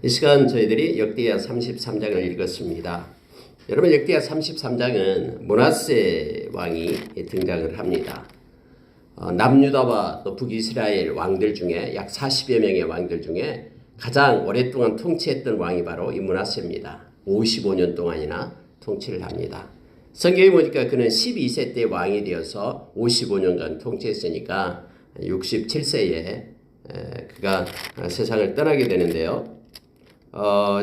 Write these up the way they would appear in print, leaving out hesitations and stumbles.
이 시간 저희들이 역대하 33장을 읽었습니다. 여러분, 역대하 33장은 므낫세 왕이 등장을 합니다. 남유다와 또 북이스라엘 왕들 중에 약 40여 명의 왕들 중에 가장 오랫동안 통치했던 왕이 바로 이 므낫세입니다. 55년 동안이나 통치를 합니다. 성경에 보니까 그는 12세 때 왕이 되어서 55년간 통치했으니까 67세에 그가 세상을 떠나게 되는데요.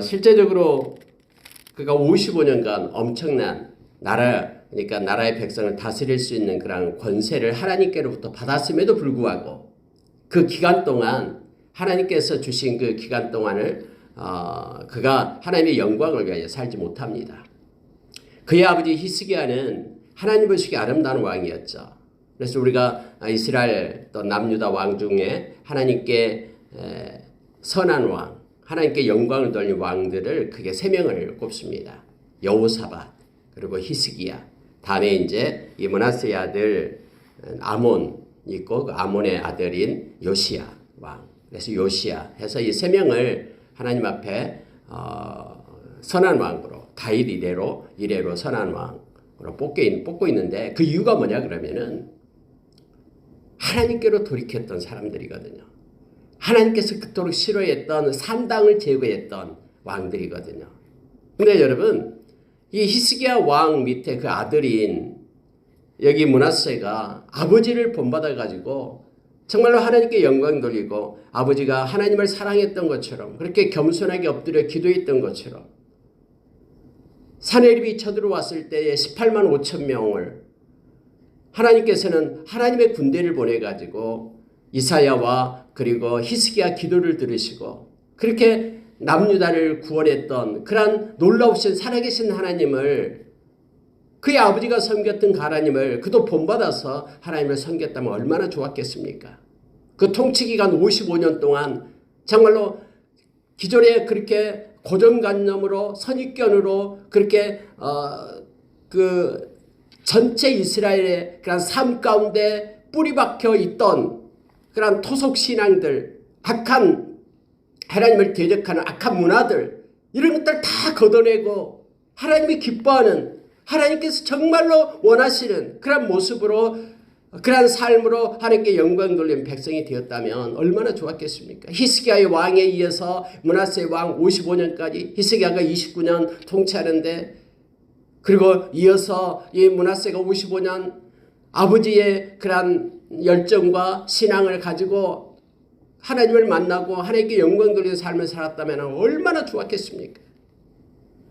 실제적으로 그가 55년간 엄청난 그러니까 나라의 백성을 다스릴 수 있는 그런 권세를 하나님께로부터 받았음에도 불구하고 그 기간 동안 하나님께서 주신 그 기간 동안을 그가 하나님의 영광을 위하여 살지 못합니다. 그의 아버지 히스기야는 하나님 보시기에 아름다운 왕이었죠. 그래서 우리가 이스라엘 또 남유다 왕 중에 하나님께 선한 왕, 하나님께 영광을 돌린 왕들을 크게 3명을 꼽습니다. 여호사밧, 그리고 히스기야, 다음에 이제 이 므낫세의 아들 아몬 있고 그 아몬의 아들인 요시야 왕. 그래서 요시야 해서 이 3명을 하나님 앞에 선한 왕으로 다윗 이래로 선한 왕으로 뽑고 있는데 그 이유가 뭐냐 그러면은 하나님께로 돌이켰던 사람들이거든요. 하나님께서 그토록 싫어했던 산당을 제거했던 왕들이거든요. 근데 여러분, 이 히스기야 왕 밑에 그 아들인 여기 므낫세가 아버지를 본받아 가지고 정말로 하나님께 영광 돌리고 아버지가 하나님을 사랑했던 것처럼 그렇게 겸손하게 엎드려 기도했던 것처럼 사내립이 쳐들어왔을 때에 18만 5천 명을 하나님께서는 하나님의 군대를 보내가지고 이사야와 그리고 히스기야 기도를 들으시고 그렇게 남유다를 구원했던 그런 놀라우신 살아계신 하나님을 그의 아버지가 섬겼던 그 하나님을 그도 본받아서 하나님을 섬겼다면 얼마나 좋았겠습니까? 그 통치기간 55년 동안 정말로 기존에 그렇게 고정관념으로 선입견으로 그렇게 그 전체 이스라엘의 그런 삶 가운데 뿌리 박혀 있던 그런 토속 신앙들, 악한 하나님을 대적하는 악한 문화들 이런 것들 다 걷어내고 하나님이 기뻐하는 하나님께서 정말로 원하시는 그런 모습으로 그런 삶으로 하나님께 영광 돌린 백성이 되었다면 얼마나 좋았겠습니까? 히스기야의 왕에 이어서 므낫세 왕 55년까지 히스기야가 29년 통치하는데 그리고 이어서 이 므낫세가 55년 아버지의 그런 열정과 신앙을 가지고 하나님을 만나고 하나님께 영광 돌리는 삶을 살았다면 얼마나 좋았겠습니까?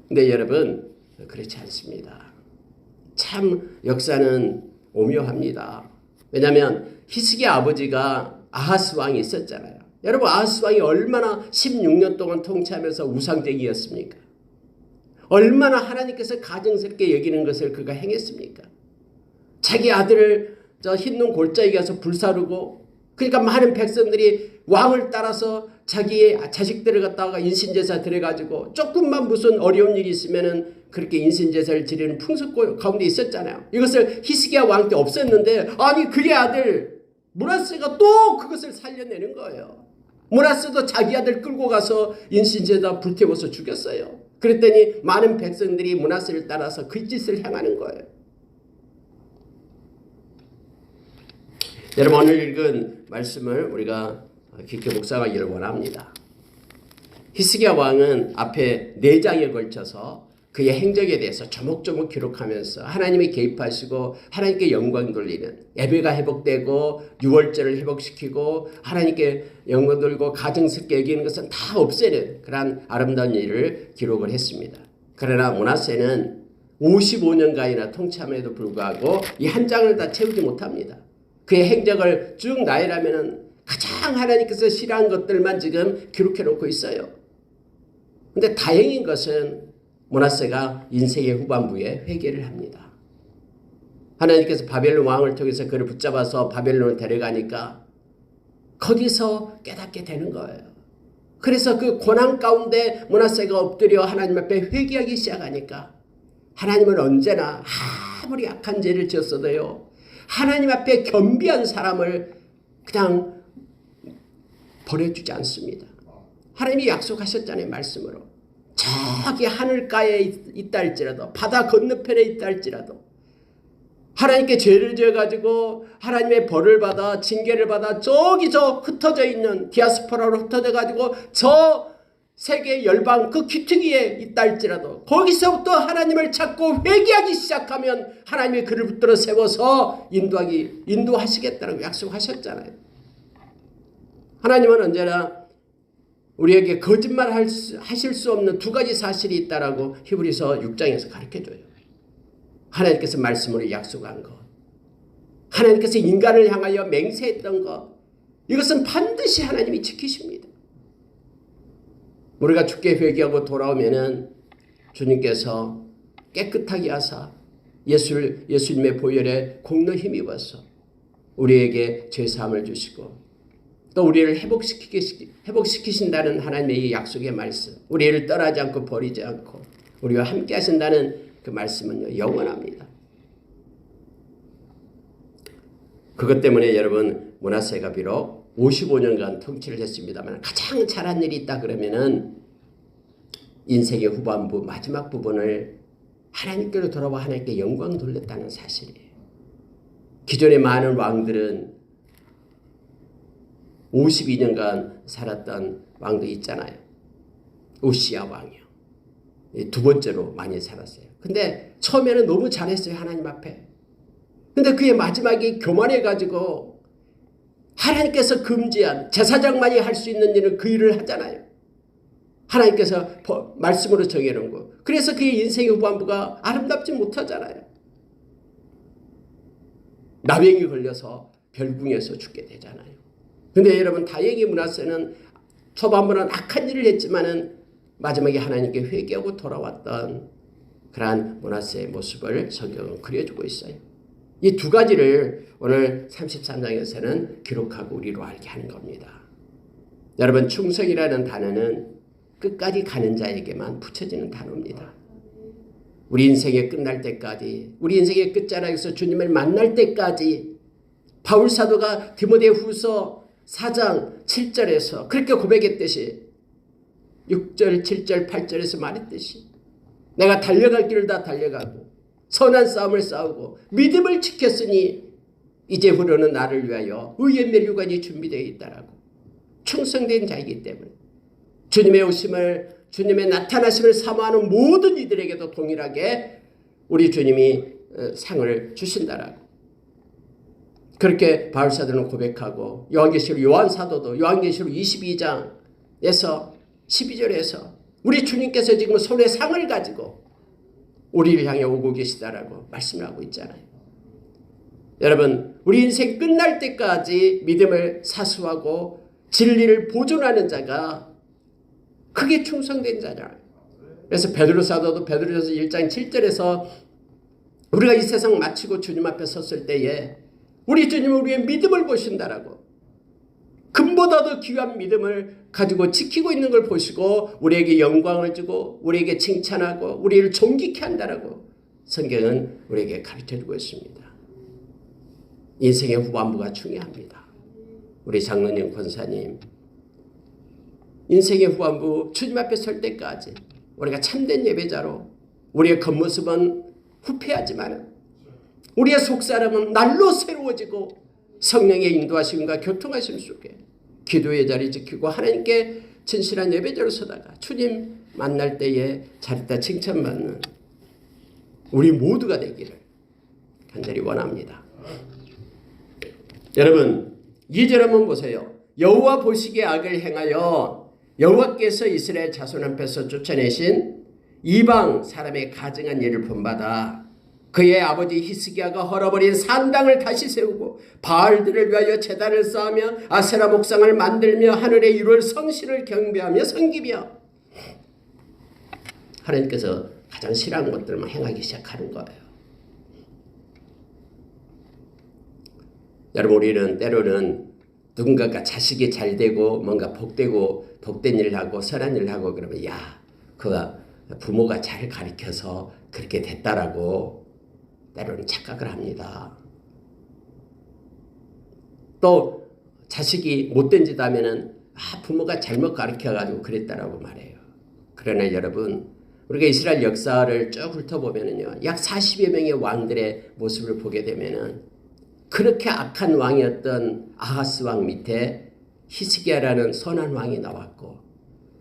근데 여러분, 그렇지 않습니다. 참 역사는 오묘합니다. 왜냐하면 히스기야 아버지가 아하스 왕이 있었잖아요. 여러분, 아하스 왕이 얼마나 16년 동안 통치하면서 우상쟁이였습니까? 얼마나 하나님께서 가증스럽게 여기는 것을 그가 행했습니까? 자기 아들을 저 흰눈 골짜기 가서 불사르고 그러니까 많은 백성들이 왕을 따라서 자기의 자식들을 갖다가 인신제사 드려가지고 조금만 무슨 어려운 일이 있으면은 그렇게 인신제사를 드리는 풍습 가운데 있었잖아요. 이것을 히스기야 왕 때 없앴는데 아니 그의 아들 므낫세가 또 그것을 살려내는 거예요. 므낫세도 자기 아들 끌고 가서 인신제사 불태워서 죽였어요. 그랬더니 많은 백성들이 므낫세를 따라서 그 짓을 행하는 거예요. 여러분, 오늘 읽은 말씀을 우리가 깊게 묵상하기를 원합니다. 히스기야 왕은 앞에 4장에 걸쳐서 그의 행적에 대해서 조목조목 기록하면서 하나님이 개입하시고 하나님께 영광 돌리는 예배가 회복되고 유월절을 회복시키고 하나님께 영광 돌리고 가증스럽게 여기는 것은 다 없애는 그런 아름다운 일을 기록을 했습니다. 그러나 므낫세는 55년간이나 통치함에도 불구하고 이 한 장을 다 채우지 못합니다. 그의 행적을 쭉 나열하면 가장 하나님께서 싫어한 것들만 지금 기록해 놓고 있어요. 그런데 다행인 것은 므낫세가 인생의 후반부에 회개를 합니다. 하나님께서 바벨론 왕을 통해서 그를 붙잡아서 바벨론을 데려가니까 거기서 깨닫게 되는 거예요. 그래서 그 고난 가운데 므낫세가 엎드려 하나님 앞에 회개하기 시작하니까 하나님은 언제나 아무리 악한 죄를 지었어도요 하나님 앞에 겸비한 사람을 그냥 버려주지 않습니다. 하나님이 약속하셨잖아요. 말씀으로. 저기 하늘가에 있다 할지라도 바다 건너편에 있다 할지라도 하나님께 죄를 지어가지고 하나님의 벌을 받아 징계를 받아 저기 저 흩어져 있는 디아스포라로 흩어져가지고 저 세계 열방 그 귀퉁이에 있다 할지라도 거기서부터 하나님을 찾고 회개하기 시작하면 하나님이 그를 붙들어 세워서 인도하시겠다고 약속하셨잖아요. 하나님은 언제나 우리에게 거짓말 하실 수 없는 두 가지 사실이 있다라고 히브리서 6장에서 가르쳐줘요. 하나님께서 말씀으로 약속한 것, 하나님께서 인간을 향하여 맹세했던 것, 이것은 반드시 하나님이 지키십니다. 우리가 주께 회개하고 돌아오면은 주님께서 깨끗하게 하사 예수님의 보혈에 공로 힘입어서 우리에게 죄사함을 주시고 또 우리를 회복시키신다는 하나님의 약속의 말씀, 우리를 떠나지 않고 버리지 않고 우리와 함께 하신다는 그 말씀은요, 영원합니다. 그것 때문에 여러분, 므낫세가 비록 55년간 통치를 했습니다만 가장 잘한 일이 있다 그러면은 인생의 후반부 마지막 부분을 하나님께로 돌아와 하나님께 영광 돌렸다는 사실이에요. 기존의 많은 왕들은 52년간 살았던 왕도 있잖아요. 우시야 왕이요. 두 번째로 많이 살았어요. 근데 처음에는 너무 잘했어요. 하나님 앞에. 근데 그의 마지막에 교만해가지고 하나님께서 금지한 제사장만이 할 수 있는 일은 그 일을 하잖아요. 하나님께서 말씀으로 정해놓은 거. 그래서 그의 인생의 후반부가 아름답지 못하잖아요. 나병이 걸려서 별궁에서 죽게 되잖아요. 근데 여러분, 다행히 므낫세는 초반부는 악한 일을 했지만은 마지막에 하나님께 회개하고 돌아왔던 그러한 므낫세의 모습을 성경은 그려주고 있어요. 이 두 가지를 오늘 33장에서는 기록하고 우리로 알게 하는 겁니다. 여러분, 충성이라는 단어는 끝까지 가는 자에게만 붙여지는 단어입니다. 우리 인생이 끝날 때까지, 우리 인생의 끝자락에서 주님을 만날 때까지 바울 사도가 디모데후서 4장 7절에서 그렇게 고백했듯이 6절, 7절, 8절에서 말했듯이 내가 달려갈 길을 다 달려가고 선한 싸움을 싸우고 믿음을 지켰으니 이제부로는 나를 위하여 의의 면류관이 준비되어 있다라고. 충성된 자이기 때문에 주님의 오심을, 주님의 나타나심을 사모하는 모든 이들에게도 동일하게 우리 주님이 상을 주신다라고. 그렇게 바울사도는 고백하고 요한계시록 요한사도도 요한계시록 22장에서 12절에서 우리 주님께서 지금 손에 상을 가지고 우리를 향해 오고 계시다라고 말씀을 하고 있잖아요. 여러분, 우리 인생 끝날 때까지 믿음을 사수하고 진리를 보존하는 자가 크게 충성된 자잖아요. 그래서 베드로 사도도 베드로전서 1장 7절에서 우리가 이 세상 마치고 주님 앞에 섰을 때에 우리 주님은 우리의 믿음을 보신다라고. 금보다 더 귀한 믿음을 가지고 지키고 있는 걸 보시고 우리에게 영광을 주고 우리에게 칭찬하고 우리를 존귀케 한다라고 성경은 우리에게 가르쳐주고 있습니다. 인생의 후반부가 중요합니다. 우리 장로님, 권사님, 인생의 후반부 주님 앞에 설 때까지 우리가 참된 예배자로 우리의 겉모습은 후패하지만 우리의 속사람은 날로 새로워지고 성령의 인도하심과 교통하심 속에 기도의 자리 지키고 하나님께 진실한 예배자로 서다가 주님 만날 때에 잘했다 칭찬받는 우리 모두가 되기를 간절히 원합니다. 여러분, 2절 한번 보세요. 여호와 보시기에 악을 행하여 여호와께서 이스라엘 자손 앞에서 쫓아내신 이방 사람의 가증한 일을 본받아 그의 아버지 히스기야가 헐어버린 산당을 다시 세우고 바알들을 위하여 제단을 쌓으며 아세라 목상을 만들며 하늘의 이룰 성신을 경배하며 섬기며 하나님께서 가장 싫어하는 것들만 행하기 시작하는 거예요. 여러분, 우리는 때로는 누군가가 자식이 잘 되고 뭔가 복된 일을 하고 선한 일을 하고 그러면 야, 그가 부모가 잘 가르쳐서 그렇게 됐다라고 때로는 착각을 합니다. 또 자식이 못된 짓 하면은 부모가 잘못 가르쳐가지고 그랬다라고 말해요. 그러나 여러분, 우리가 이스라엘 역사를 쭉 훑어보면요, 약 40여 명의 왕들의 모습을 보게 되면은 그렇게 악한 왕이었던 아하스 왕 밑에 히스기야라는 선한 왕이 나왔고,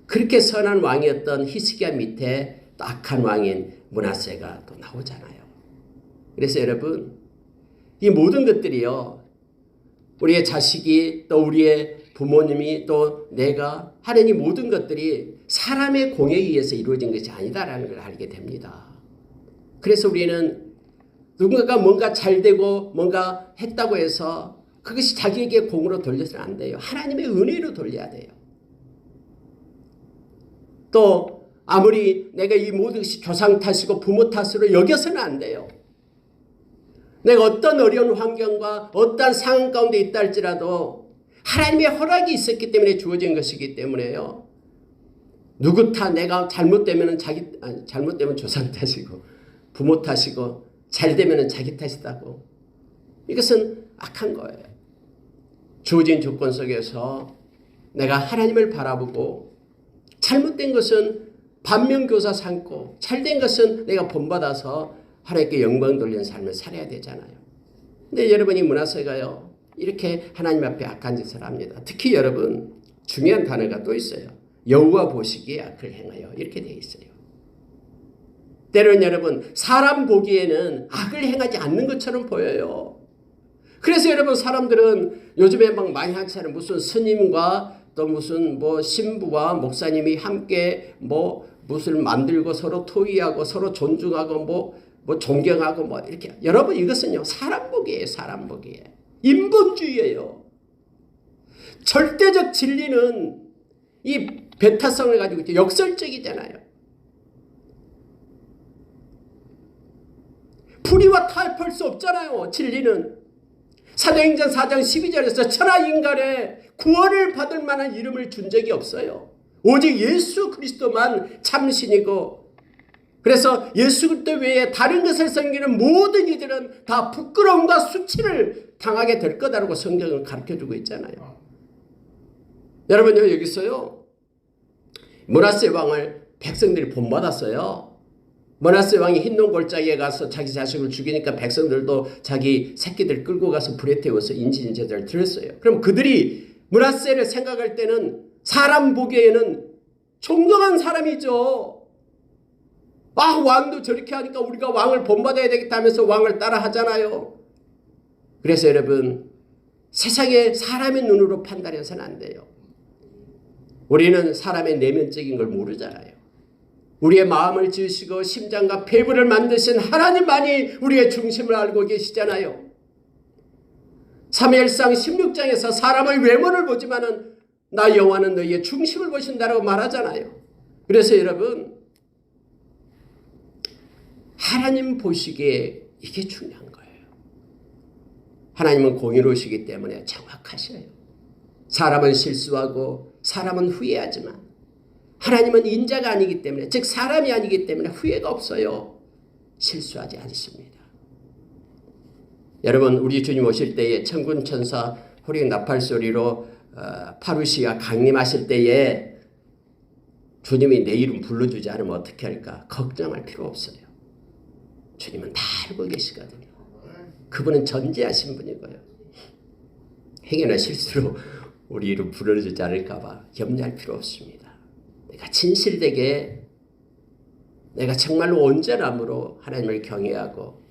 그렇게 선한 왕이었던 히스기야 밑에 또 악한 왕인 므낫세가 또 나오잖아요. 그래서 여러분, 이 모든 것들이요, 우리의 자식이 또 우리의 부모님이 또 내가 하는 이 모든 것들이 사람의 공에 의해서 이루어진 것이 아니다라는 걸 알게 됩니다. 그래서 우리는 누군가가 뭔가 잘 되고 뭔가 했다고 해서 그것이 자기에게 공으로 돌려서는 안 돼요. 하나님의 은혜로 돌려야 돼요. 또 아무리 내가 이 모든 것이 조상 탓이고 부모 탓으로 여겨서는 안 돼요. 내가 어떤 어려운 환경과 어떤 상황 가운데 있다 할지라도 하나님의 허락이 있었기 때문에 주어진 것이기 때문에요. 누구 탓, 내가 잘못되면 잘못되면 조상 탓이고 부모 탓이고 잘 되면 자기 탓이다고. 이것은 악한 거예요. 주어진 조건 속에서 내가 하나님을 바라보고 잘못된 것은 반면교사 삼고 잘된 것은 내가 본받아서 하나님께 영광 돌리는 삶을 살아야 되잖아요. 근데 여러분이 므낫세가요, 이렇게 하나님 앞에 악한 짓을 합니다. 특히 여러분, 중요한 단어가 또 있어요. 여호와 보시기에 악을 행하여, 이렇게 되어 있어요. 때로는 여러분, 사람 보기에는 악을 행하지 않는 것처럼 보여요. 그래서 여러분, 사람들은 요즘에 막 많이 하잖아요. 무슨 스님과 또 무슨 뭐 신부와 목사님이 함께 뭐 무엇을 만들고 서로 토의하고 서로 존중하고 뭐 존경하고 뭐 이렇게. 여러분, 이것은요, 사람 보기예요. 사람 보기에. 인본주의예요. 절대적 진리는 이 배타성을 가지고 있죠. 역설적이잖아요. 불의와 타협할 수 없잖아요. 진리는. 사도행전 4장 12절에서 천하 인간의 구원을 받을 만한 이름을 준 적이 없어요. 오직 예수 그리스도만 참신이고, 그래서 예수 그리스도 외에 다른 것을 섬기는 모든 이들은 다 부끄러움과 수치를 당하게 될 거다라고 성경은 가르쳐주고 있잖아요. 여러분요, 여기서요, 므낫세 왕을 백성들이 본받았어요. 므낫세 왕이 흰놈 골짜기에 가서 자기 자식을 죽이니까 백성들도 자기 새끼들 끌고 가서 불에 태워서 인신 제사를 드렸어요. 그럼 그들이 므낫세를 생각할 때는 사람 보기에는 존경한 사람이죠. 왕도 저렇게 하니까 우리가 왕을 본받아야 되겠다 하면서 왕을 따라 하잖아요. 그래서 여러분, 세상에 사람의 눈으로 판단해서는 안 돼요. 우리는 사람의 내면적인 걸 모르잖아요. 우리의 마음을 지으시고 심장과 폐부를 만드신 하나님만이 우리의 중심을 알고 계시잖아요. 사무엘상 16장에서 사람의 외모를 보지만은 나 여호와는 너희의 중심을 보신다라고 말하잖아요. 그래서 여러분, 하나님 보시기에 이게 중요한 거예요. 하나님은 공의로우시기 때문에 정확하셔요. 사람은 실수하고 사람은 후회하지만 하나님은 인자가 아니기 때문에, 즉 사람이 아니기 때문에 후회가 없어요. 실수하지 않습니다. 여러분, 우리 주님 오실 때에 천군 천사 호령 나팔 소리로 파루시가 강림하실 때에 주님이 내 이름 불러주지 않으면 어떻게 할까 걱정할 필요 없어요. 주님은 다 알고 계시거든요. 그분은 전지하신 분이고요. 행여나 실수로 우리 이름 불러주지 않을까 봐 염려할 필요 없습니다. 내가 진실되게, 내가 정말로 온전함으로 하나님을 경외하고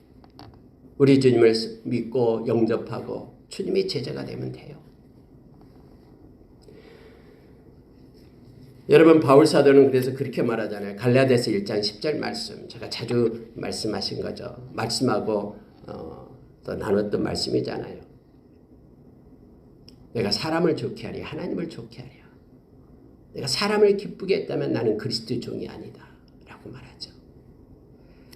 우리 주님을 믿고 영접하고 주님의 제자가 되면 돼요. 여러분, 바울 사도는 그래서 그렇게 말하잖아요. 갈라디아서 1장 10절 말씀, 제가 자주 말씀하신 거죠. 말씀하고 또 나눴던 말씀이잖아요. 내가 사람을 좋게 하랴 하나님을 좋게 하랴. 내가 사람을 기쁘게 했다면 나는 그리스도의 종이 아니다 라고 말하죠.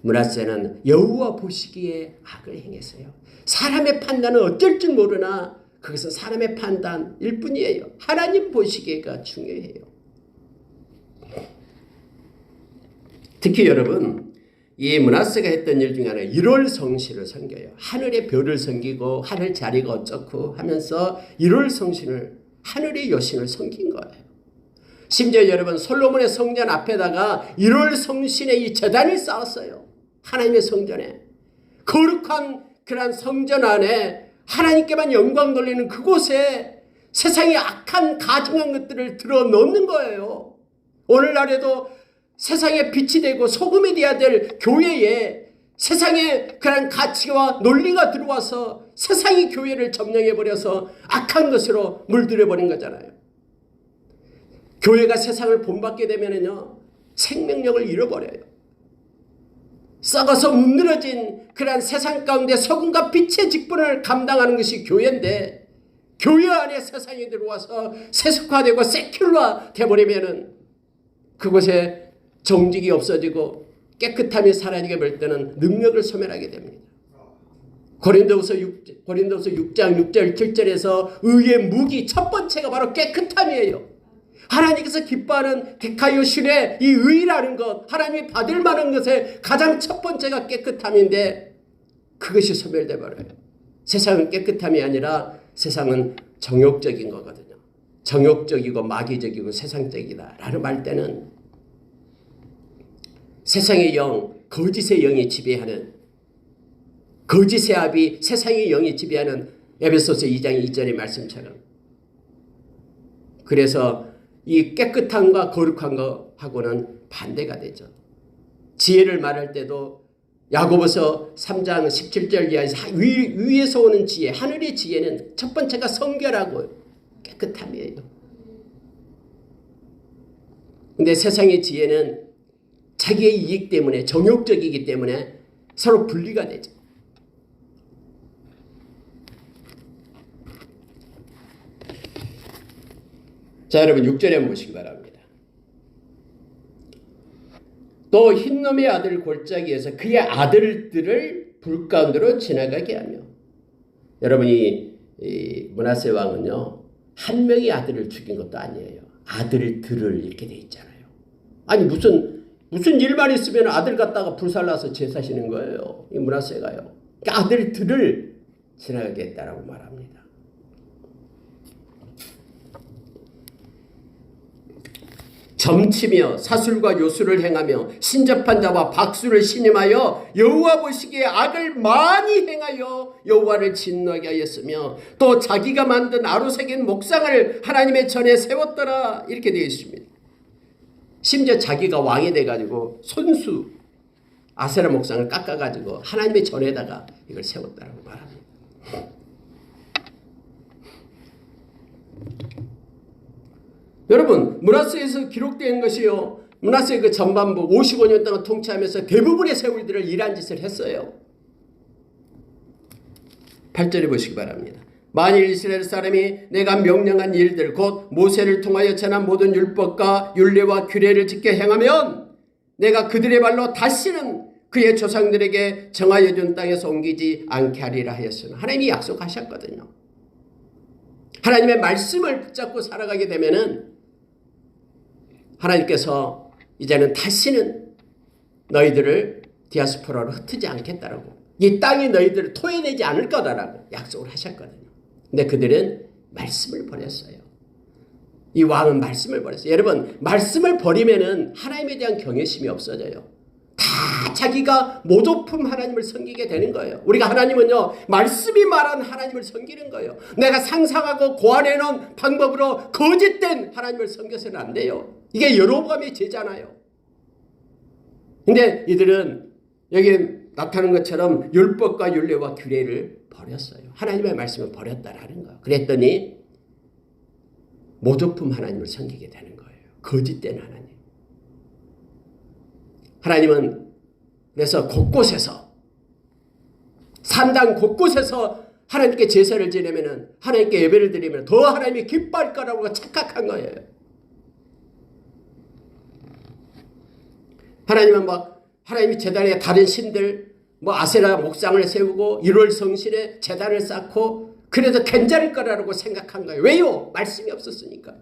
므낫세는 여호와 보시기에 악을 행했어요. 사람의 판단은 어쩔 줄 모르나 그것은 사람의 판단일 뿐이에요. 하나님 보시기가 중요해요. 특히 여러분, 이 므낫세가 했던 일 중에 하나, 1월 성신을 섬겨요. 하늘의 별을 섬기고 하늘 자리가 어쩌고 하면서 1월 성신을 하늘의 여신을 섬긴 거예요. 심지어 여러분 솔로몬의 성전 앞에다가 1월 성신의 이 제단을 쌓았어요. 하나님의 성전에. 거룩한 그런 성전 안에 하나님께만 영광 돌리는 그곳에 세상의 악한 가증한 것들을 들어 넣는 거예요. 오늘날에도 세상에 빛이 되고 소금이 되어야 될 교회에 세상의 그런 가치와 논리가 들어와서 세상이 교회를 점령해버려서 악한 것으로 물들여버린 거잖아요. 교회가 세상을 본받게 되면은요, 생명력을 잃어버려요. 썩어서 문드러진 그런 세상 가운데 소금과 빛의 직분을 감당하는 것이 교회인데, 교회 안에 세상이 들어와서 세속화되고 세큘러화 되어버리면은 그곳에 정직이 없어지고 깨끗함이 사라지게 될 때는 능력을 소멸하게 됩니다. 고린도후서 6장 6절 7절에서 의의 무기 첫 번째가 바로 깨끗함이에요. 하나님께서 기뻐하는 데카이오 신의 이 의라는 것, 하나님이 받을 만한 것의 가장 첫 번째가 깨끗함인데 그것이 소멸돼 버려요. 세상은 깨끗함이 아니라 세상은 정욕적인 거거든요. 정욕적이고 마귀적이고 세상적이다라는 말 때는 세상의 영, 거짓의 영이 지배하는, 거짓의 압이 세상의 영이 지배하는 에베소서 2장 2절의 말씀처럼, 그래서 이 깨끗함과 거룩한 것하고는 반대가 되죠. 지혜를 말할 때도 야고보서 3장 17절 이하에서 위에서 오는 지혜, 하늘의 지혜는 첫 번째가 성결하고 깨끗함이에요. 근데 세상의 지혜는 자기의 이익 때문에 정욕적이기 때문에 서로 분리가 되죠. 자, 여러분 6절에 한번 보시기 바랍니다. 또 흰놈의 아들 골짜기에서 그의 아들들을 불 가운데로 지나가게 하며. 여러분이 이 므낫세 왕은요, 한 명의 아들을 죽인 것도 아니에요. 아들들을 이렇게 돼 있잖아요. 아니 무슨 일만 있으면 아들 갖다가 불살라서 제사시는 거예요. 이 므낫세가요. 그러니까 아들들을 지나가게 했다라고 말합니다. 점치며 사술과 요술을 행하며 신접한 자와 박수를 신임하여 여호와 보시기에 악을 많이 행하여 여호와를 진노하게 하였으며 또 자기가 만든 아로새긴 목상을 하나님의 전에 세웠더라, 이렇게 되어 있습니다. 심지어 자기가 왕이 돼가지고 손수 아세라 목상을 깎아가지고 하나님의 전에다가 이걸 세웠다라고 말합니다. 여러분, 므낫세에서 기록된 것이요, 므낫세의 그 전반부 55년 동안 통치하면서 대부분의 세월들을 이러한 짓을 했어요. 8절에 보시기 바랍니다. 만일 이스라엘 사람이 내가 명령한 일들 곧 모세를 통하여 전한 모든 율법과 율례와 규례를 지켜 행하면 내가 그들의 발로 다시는 그의 조상들에게 정하여 준 땅에서 옮기지 않게 하리라 하였으나, 하나님이 약속하셨거든요. 하나님의 말씀을 붙잡고 살아가게 되면은 하나님께서 이제는 다시는 너희들을 디아스포라로 흩지 않겠다라고, 이 땅이 너희들을 토해내지 않을 거다라고 약속을 하셨거든요. 근데 그들은 말씀을 버렸어요. 이 왕은 말씀을 버렸어요. 여러분, 말씀을 버리면은 하나님에 대한 경외심이 없어져요. 다 자기가 모조품 하나님을 섬기게 되는 거예요. 우리가 하나님은요, 말씀이 말한 하나님을 섬기는 거예요. 내가 상상하고 고안해놓은 방법으로 거짓된 하나님을 섬겨서는 안 돼요. 이게 여로보암의 죄잖아요. 근데 이들은 여기 나타나는 것처럼 율법과 율례와 규례를 버렸어요. 하나님의 말씀을 버렸다라는 거예요. 그랬더니 모조품 하나님을 섬기게 되는 거예요. 거짓된 하나님. 하나님은 그래서 곳곳에서, 산당 곳곳에서 하나님께 제사를 지내면은, 하나님께 예배를 드리면 더 하나님이 기뻐할 거라고 착각한 거예요. 하나님은 하나님이 제단에 다른 신들, 아세라 목상을 세우고 1월 성신에 제단을 쌓고 그래도 괜찮을 거라고 생각한 거예요. 왜요? 말씀이 없었으니까.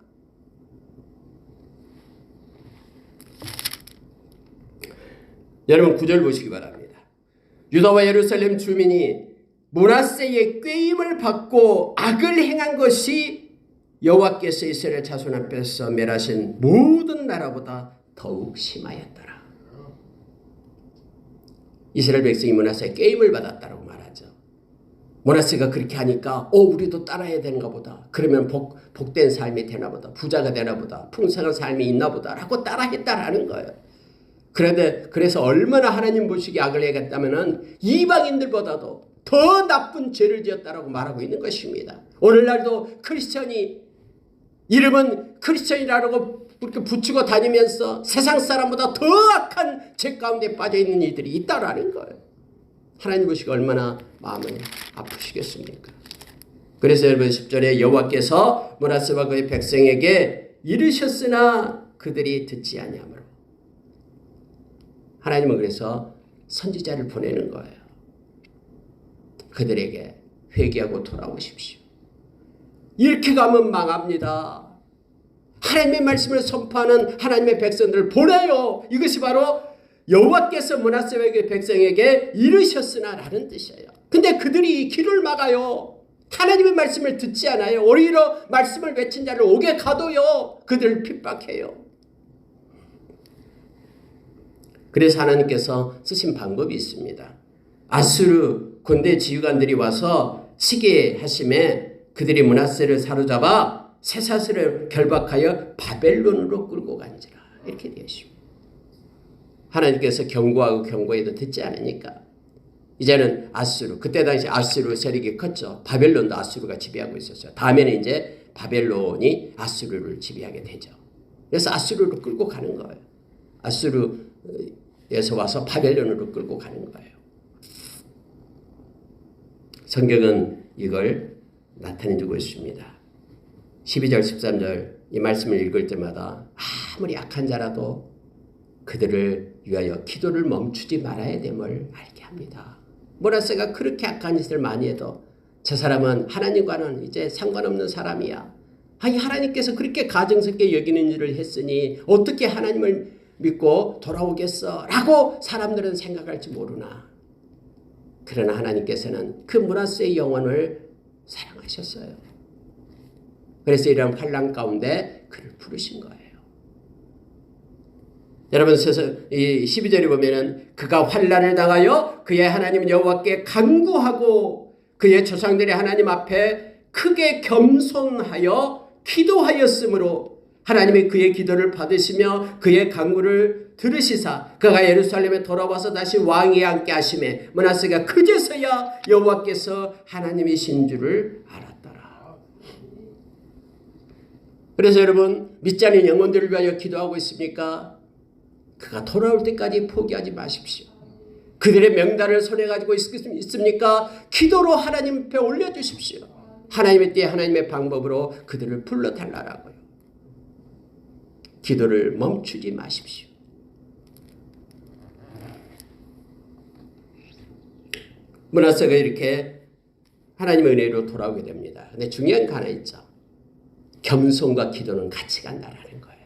여러분 9절 보시기 바랍니다. 유다와 예루살렘 주민이 므낫세의 꾀임을 받고 악을 행한 것이 여호와께서 이스라엘 자손 앞에서 멸하신 모든 나라보다 더욱 심하였더라. 이스라엘 백성이 므낫세의 게임을 받았다라고 말하죠. 므낫세가 그렇게 하니까 우리도 따라야 되는가 보다. 그러면 복된 삶이 되나 보다. 부자가 되나 보다. 풍성한 삶이 있나 보다 라고 따라했다라는 거예요. 그래서 얼마나 하나님 보시기에 악을 행했다면 이방인들보다도 더 나쁜 죄를 지었다라고 말하고 있는 것입니다. 오늘날도 크리스천이 이름은 크리스천이라고 그렇게 붙이고 다니면서 세상 사람보다 더 악한 죄 가운데 빠져있는 이들이 있다라는 거예요. 하나님 보시기에 얼마나 마음을 아프시겠습니까? 그래서 여러분 10절에 여호와께서 므낫세와 그의 백성에게 이르셨으나 그들이 듣지 아니하므로, 하나님은 그래서 선지자를 보내는 거예요. 그들에게 회개하고 돌아오십시오. 이렇게 가면 망합니다. 하나님의 말씀을 선포하는 하나님의 백성들을 보내요. 이것이 바로 여호와께서 므낫세와 그의 백성에게 이르셨으나 라는 뜻이에요. 근데 그들이 길을 막아요. 하나님의 말씀을 듣지 않아요. 오히려 말씀을 외친 자를 옥에 가둬요. 그들을 핍박해요. 그래서 하나님께서 쓰신 방법이 있습니다. 아수르 군대 지휘관들이 와서 시기하심에 그들이 므낫세를 사로잡아 쇠사슬을 결박하여 바벨론으로 끌고 간지라. 이렇게 되어 있습니다. 하나님께서 경고하고 경고해도 듣지 않으니까 이제는 아수르, 그때 당시 아수르 세력이 컸죠. 바벨론도 아수르가 지배하고 있었어요. 다음에는 이제 바벨론이 아수르를 지배하게 되죠. 그래서 아수르로 끌고 가는 거예요. 아수르에서 와서 바벨론으로 끌고 가는 거예요. 성경은 이걸 나타내주고 있습니다. 12절 13절 이 말씀을 읽을 때마다 아무리 악한 자라도 그들을 위하여 기도를 멈추지 말아야 됨을 알게 합니다. 므낫세가 그렇게 악한 짓을 많이 해도 저 사람은 하나님과는 이제 상관없는 사람이야. 아니 하나님께서 그렇게 가증스럽게 여기는 일을 했으니 어떻게 하나님을 믿고 돌아오겠어? 라고 사람들은 생각할지 모르나. 그러나 하나님께서는 그 므낫세의 영혼을 사랑하셨어요. 그래서 이런 환난 가운데 그를 부르신 거예요. 여러분 이 12절에 보면은 그가 환난을 당하여 그의 하나님 여호와께 간구하고 그의 조상들의 하나님 앞에 크게 겸손하여 기도하였으므로 하나님이 그의 기도를 받으시며 그의 간구를 들으시사 그가 예루살렘에 돌아와서 다시 왕위에 앉게 하시매 므낫세가 그제서야 여호와께서 하나님이신 줄을 알았더라. 그래서 여러분 믿지 않는 영혼들을 위하여 기도하고 있습니까? 그가 돌아올 때까지 포기하지 마십시오. 그들의 명단을 손에 가지고 있습니까? 기도로 하나님 앞에 올려주십시오. 하나님의 때에 하나님의 방법으로 그들을 불러달라고요. 기도를 멈추지 마십시오. 므낫세가 이렇게 하나님의 은혜로 돌아오게 됩니다. 근데 중요한 거 하나 있죠. 겸손과 기도는 같이 간다라는 거예요.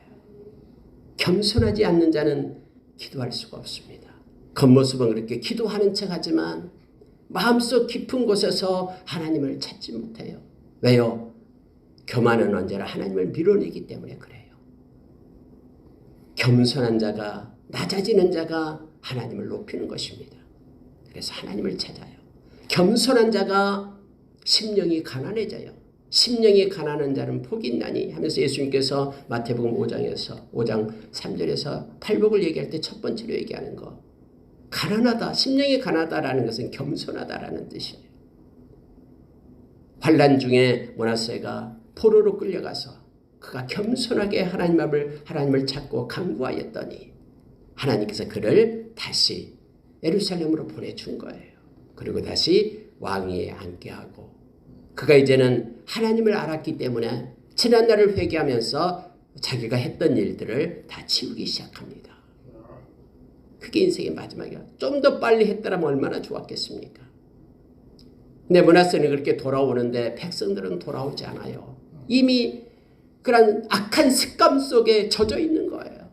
겸손하지 않는 자는 기도할 수가 없습니다. 겉모습은 그렇게 기도하는 척하지만 마음속 깊은 곳에서 하나님을 찾지 못해요. 왜요? 교만은 언제나 하나님을 밀어내기 때문에 그래요. 겸손한 자가, 낮아지는 자가 하나님을 높이는 것입니다. 그래서 하나님을 찾아요. 겸손한 자가 심령이 가난해져요. 심령이 가난한 자는 복이 있나니 하면서 예수님께서 마태복음 5장 3절에서 팔복을 얘기할 때 첫 번째로 얘기하는 거. 가난하다, 심령이 가난하다라는 것은 겸손하다라는 뜻이에요. 환난 중에 므낫세가 포로로 끌려가서 그가 겸손하게 하나님을 찾고 간구하였더니 하나님께서 그를 다시 예루살렘으로 보내준 거예요. 그리고 다시 왕위에 앉게 하고 그가 이제는 하나님을 알았기 때문에 지난날을 회개하면서 자기가 했던 일들을 다 치우기 시작합니다. 그게 인생의 마지막이야. 좀 더 빨리 했더라면 얼마나 좋았겠습니까? 근데 므낫세는 그렇게 돌아오는데 백성들은 돌아오지 않아요. 이미 그런 악한 습관 속에 젖어 있는 거예요.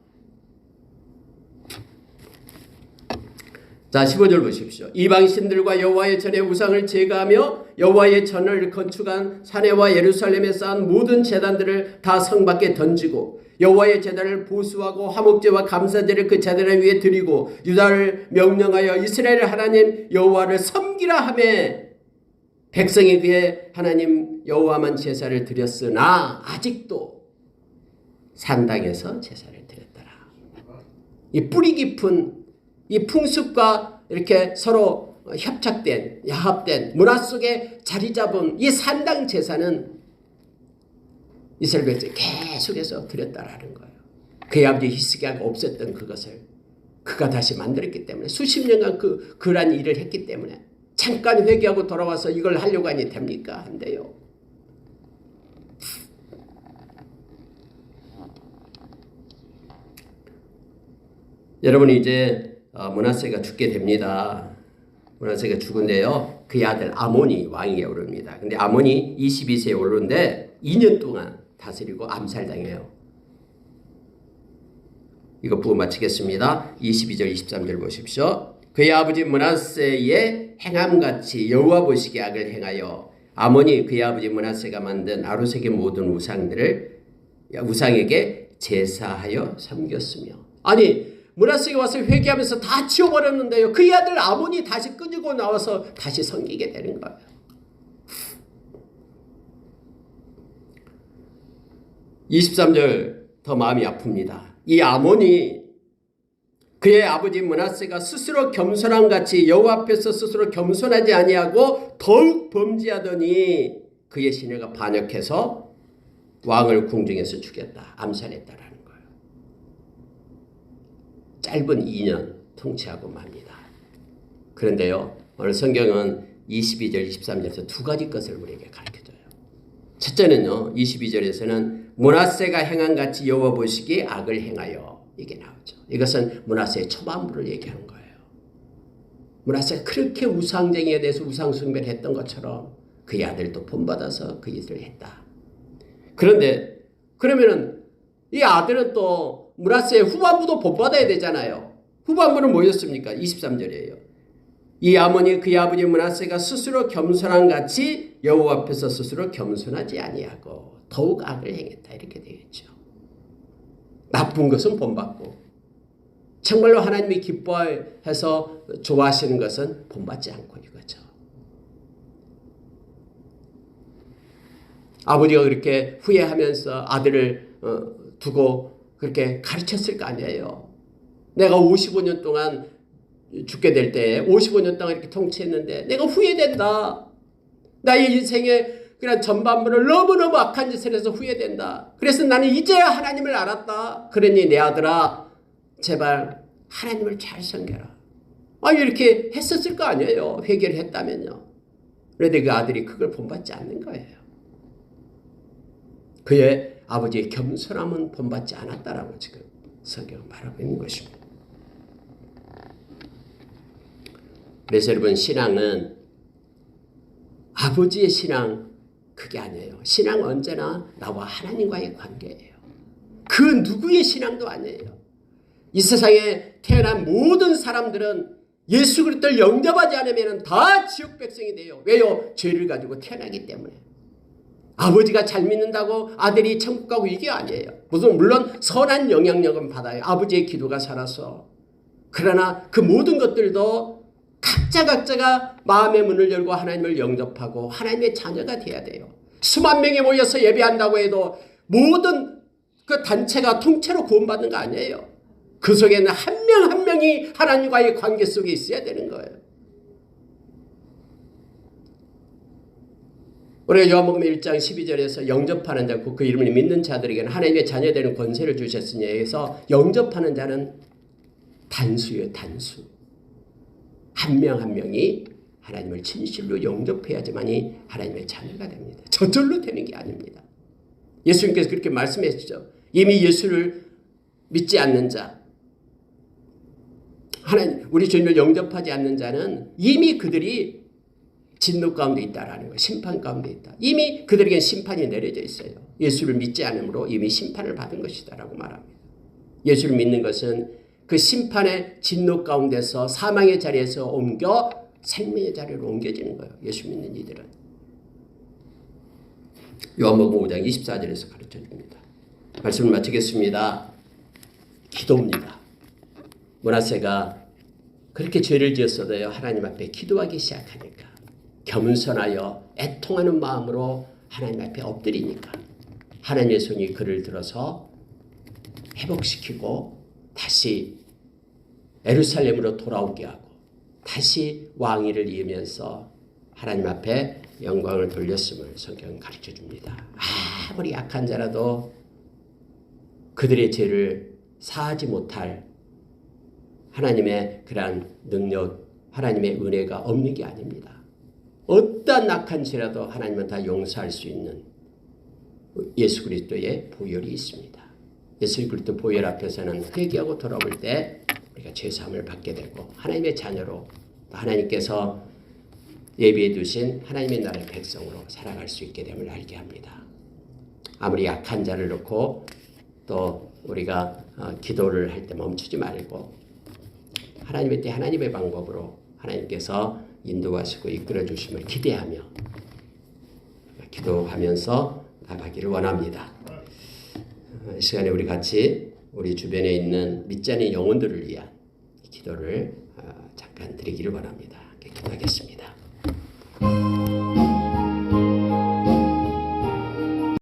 자, 15절 보십시오. 이방신들과 여호와의 전에 우상을 제거하며 여호와의 전을 건축한 사내와 예루살렘에 쌓은 모든 제단들을 다 성 밖에 던지고 여호와의 제단을 보수하고 화목제와 감사제를 그 제단 위에 드리고 유다를 명령하여 이스라엘 하나님 여호와를 섬기라 하며 백성이 그의 하나님 여호와만 제사를 드렸으나 아직도 산당에서 제사를 드렸더라. 이 뿌리 깊은 이 풍습과 이렇게 서로 협착된, 야합된 문화 속에 자리 잡은 이 산당 제사는 이스라엘 백성이 계속해서 드렸다라는 거예요. 그의 아버지 히스기야가 없앴던 그것을 그가 다시 만들었기 때문에 수십 년간 그러한 일을 했기 때문에 잠깐 회개하고 돌아와서 이걸 하려고 하니 됩니까? 안 돼요. 여러분이 이제 므낫세가 죽게 됩니다. 므낫세가 죽은데요. 그의 아들 아몬이 왕위에 오릅니다. 근데 아몬이 22세에 오르는데 2년 동안 다스리고 암살당해요. 이거 보고 마치겠습니다. 22절 23절 보십시오. 그의 아버지 므낫세의 행함같이 여호와 보시기에 악을 행하여 아몬이 그의 아버지 므낫세가 만든 아루색의 모든 우상에게 제사하여 섬겼으며. 아니 므낫세가 와서 회개하면서 다 치워버렸는데요. 그의 아들 아몬이 다시 끄집고 나와서 다시 섬기게 되는 거예요. (23절) 더 마음이 아픕니다. 이 아몬이 그의 아버지 므낫세가 스스로 겸손함 같이 여호와 앞에서 스스로 겸손하지 아니하고 더욱 범죄하더니 그의 시내가 반역해서 왕을 궁중에서 죽였다. 암살했다라는 거예요. 짧은 2년 통치하고 맙니다. 그런데요, 오늘 성경은 22절 23절에서 두 가지 것을 우리에게 가르쳐줘요. 첫째는요, 22절에서는 므낫세가 행한 같이 여호와 보시기에 악을 행하여, 이게 나오죠. 이것은 므낫세의 초반부를 얘기하는 거예요. 므낫세가 그렇게 우상쟁이에 대해서 우상숭배를 했던 것처럼 그의 아들도 본받아서 그 일을 했다. 그런데 그러면은 이 아들은 또 므낫세의 후반부도 본받아야 되잖아요. 후반부는 뭐였습니까? 23절이에요. 이 아몬이 그의 아버지 므낫세가 스스로 겸손한 같이 여호와 앞에서 스스로 겸손하지 아니하고 더욱 악을 행했다. 이렇게 되겠죠. 나쁜 것은 본받고 정말로 하나님이 기뻐해서 좋아하시는 것은 본받지 않고 이거죠. 아버지가 그렇게 후회하면서 아들을 두고 그렇게 가르쳤을 거 아니에요. 내가 55년 동안 죽게 될 때 55년 동안 이렇게 통치했는데 내가 후회된다. 나의 인생의 그런 전반부를 너무너무 악한 짓을 해서 후회된다. 그래서 나는 이제야 하나님을 알았다. 그러니 내 아들아 제발 하나님을 잘 섬겨라. 이렇게 했었을 거 아니에요. 회개를 했다면요. 그런데 그 아들이 그걸 본받지 않는 거예요. 그의 아버지의 겸손함은 본받지 않았다라고 지금 성경은 말하고 있는 것입니다. 그래서 여러분 신앙은 아버지의 신앙 그게 아니에요. 신앙은 언제나 나와 하나님과의 관계예요. 그 누구의 신앙도 아니에요. 이 세상에 태어난 모든 사람들은 예수 그리스도를 영접하지 않으면 다 지옥 백성이 돼요. 왜요? 죄를 가지고 태어나기 때문에. 아버지가 잘 믿는다고 아들이 천국 가고 이게 아니에요. 물론 선한 영향력은 받아요. 아버지의 기도가 살아서. 그러나 그 모든 것들도 각자가 마음의 문을 열고 하나님을 영접하고 하나님의 자녀가 돼야 돼요. 수만 명이 모여서 예배한다고 해도 모든 그 단체가 통째로 구원받는 거 아니에요. 그 속에는 한 명 한 명이 하나님과의 관계 속에 있어야 되는 거예요. 우리가 요한복음 1장 12절에서 영접하는 자, 그 이름을 믿는 자들에게는 하나님의 자녀되는 권세를 주셨으니 해서 영접하는 자는 단수예요. 단수. 한 명 한 명이 하나님을 진실로 영접해야지만이 하나님의 자녀가 됩니다. 저절로 되는 게 아닙니다. 예수님께서 그렇게 말씀하시죠. 이미 예수를 믿지 않는 자, 하나님 우리 주님을 영접하지 않는 자는 이미 그들이 진노 가운데 있다라는 거예요. 심판 가운데 있다. 이미 그들에게는 심판이 내려져 있어요. 예수를 믿지 않음으로 이미 심판을 받은 것이다라고 말합니다. 예수를 믿는 것은 그 심판의 진노 가운데서 사망의 자리에서 옮겨 생명의 자리로 옮겨지는 거예요. 예수 믿는 이들은. 요한복음 5장 24절에서 가르쳐 줍니다. 말씀을 마치겠습니다. 기도입니다. 므낫세가 그렇게 죄를 지었어도요, 하나님 앞에 기도하기 시작하니까 겸손하여 애통하는 마음으로 하나님 앞에 엎드리니까 하나님의 손이 그를 들어서 회복시키고 다시 예루살렘으로 돌아오게 하고 다시 왕위를 이으면서 하나님 앞에 영광을 돌렸음을 성경은 가르쳐 줍니다. 아무리 약한 자라도 그들의 죄를 사하지 못할 하나님의 그러한 능력, 하나님의 은혜가 없는 게 아닙니다. 어떠한 악한 죄라도 하나님은 다 용서할 수 있는 예수 그리스도의 보혈이 있습니다. 예수 그리스도 보혈 앞에서는 회개하고 돌아올 때 우리가 죄사함을 받게 되고 하나님의 자녀로 하나님께서 예비해 두신 하나님의 나라의 백성으로 살아갈 수 있게 됨을 알게 합니다. 아무리 약한 자를 놓고 또 우리가 기도를 할 때 멈추지 말고 하나님의 때 하나님의 방법으로 하나님께서 인도하시고 이끌어 주심을 기대하며 기도하면서 나가기를 원합니다. 이 시간에 우리 같이 우리 주변에 있는 믿지 않는 영혼들을 위한 기도를 잠깐 드리기를 원합니다.